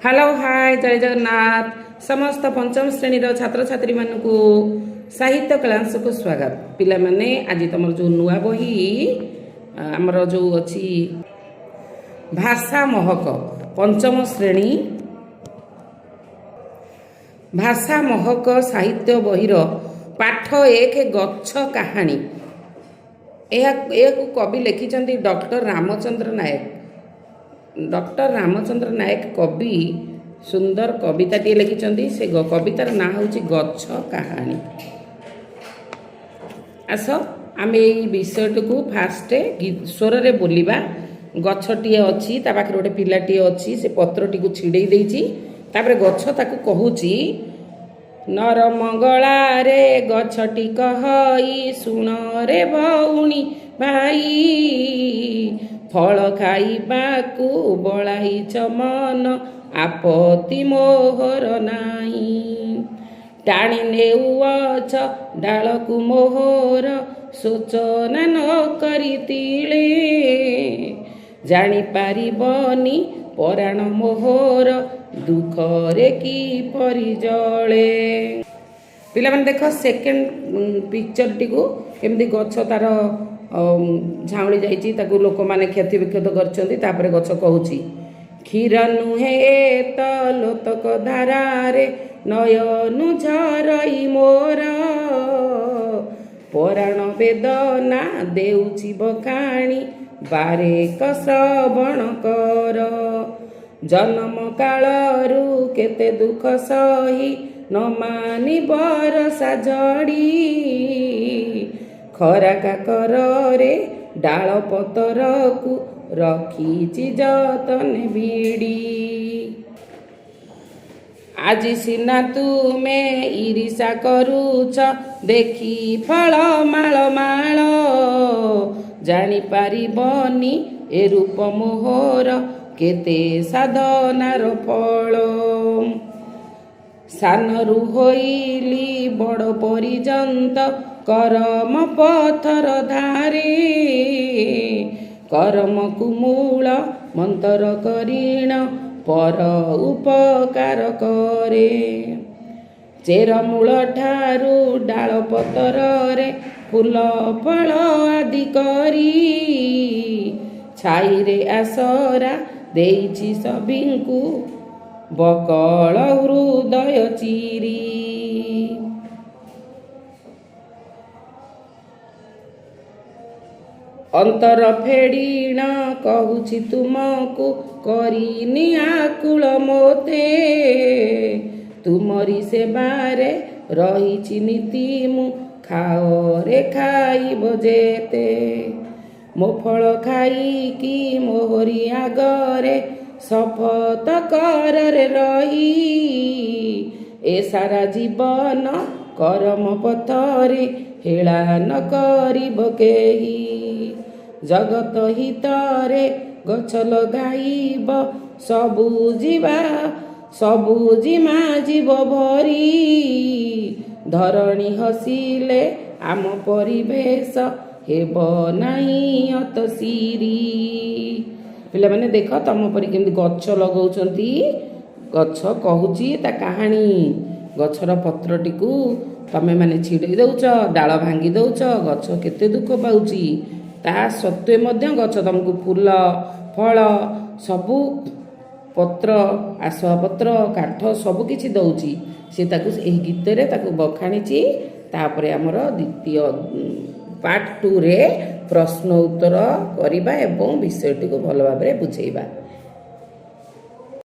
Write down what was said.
Hello hi जय जगन्नाथ समस्त पंचम श्रेणी छात्र छात्री मानक साहित्य क्लास को स्वागत। पिला माने आज तुम जो नुआ बही आमर जो अच्छी भाषा महक पंचम श्रेणी भाषा महक साहित्य बहीर पाठ एक गच्छ कहानी यह कवि लिखिं डॉक्टर रामचंद्र नायक। डॉक्टर रामचंद्र नायक कवि सुंदर कविताटी लिखिं से कवितार ना हूँ गच्छ कहानी। आस आम यही विषयटी को फास्ट स्वर रे बोलिबा। गछटी अच्छी ता पाखे गोटे पिलाटी अच्छी से पत्रटी को छिड़े देछि तापर गछ ताकू कहूची नरमंगला रे गछटी कहई सुण रे भौणी भाई फल खाइबाकू बळाइछ मन आपत्ति मोहर नाही टाणी नेउअछ डालकू मोहर सोचना न करी तिले जानी पारिबनी पराण मोहर दुखरे की परि जळे। पिला माने देख सेकेंड पिक्चर टी को केमदी गछ तार झाउली जाइछि ताकू लोक माने क्षति विक्षत करछन्ती तापरे गछ कहूछि क्षीर नुहे त लोतक धारा रे नयनु झरई मोर पराण वेदना देउछि बखाणी बारे श्रवण कर जन्म कालरू केते दुख सही न मानि बरसा जड़ी खरा काकर रे डाल पतर को रखी जतन भिड़ी आज सिना तुमे ईर्षा करूछ देखी फल माल माल जानी पारिबनी ए रूप मोहर केते साधनार फल सानरू होइली बड़ परिजंत करम पथर धारे करम कुमूल मंतर करीण पर उपकार करे चेरमूल ठारू डाल पतर रे फूल फल आदि करी छाई रे आसरा देइछि सभिंकु बकल हृदय चिरी अंतर फेड़ीण कहूछि तुमको करिनी आकुल मोते तुमरी सेबारे रहिछि नीति मु खाओ रे खाइब जेते मो फल खाई कि मोहरी आगरे शपथ कर रे रही ए सारा जीवन करम पथरे हेला न करिब केही जगत हितरे गछ लगाइब सबुजिमा जीव भरी धरणी हसिले आम परिवेश हेब नाही अत सिरी। पिला माने देख तम परी केमती गछ लगाउछंती गछ कहूची ता कहानी गछर पत्रटी को तमे माने छिड़े दउछ डाल भांगी दउछ गछ केते दुख पाउची ता सत्वे मध्य गछ तुमको फूल फल सबू पत्र आसवा पत्र काठ सबू किछि दउची से ताकू एही गीत रे ताकू बखाणीची तापरे हमर द्वितीय पार्ट 2 रे प्रश्न उत्तर करिबा एवं विषयटी को भल भाबरे बुझेइबा।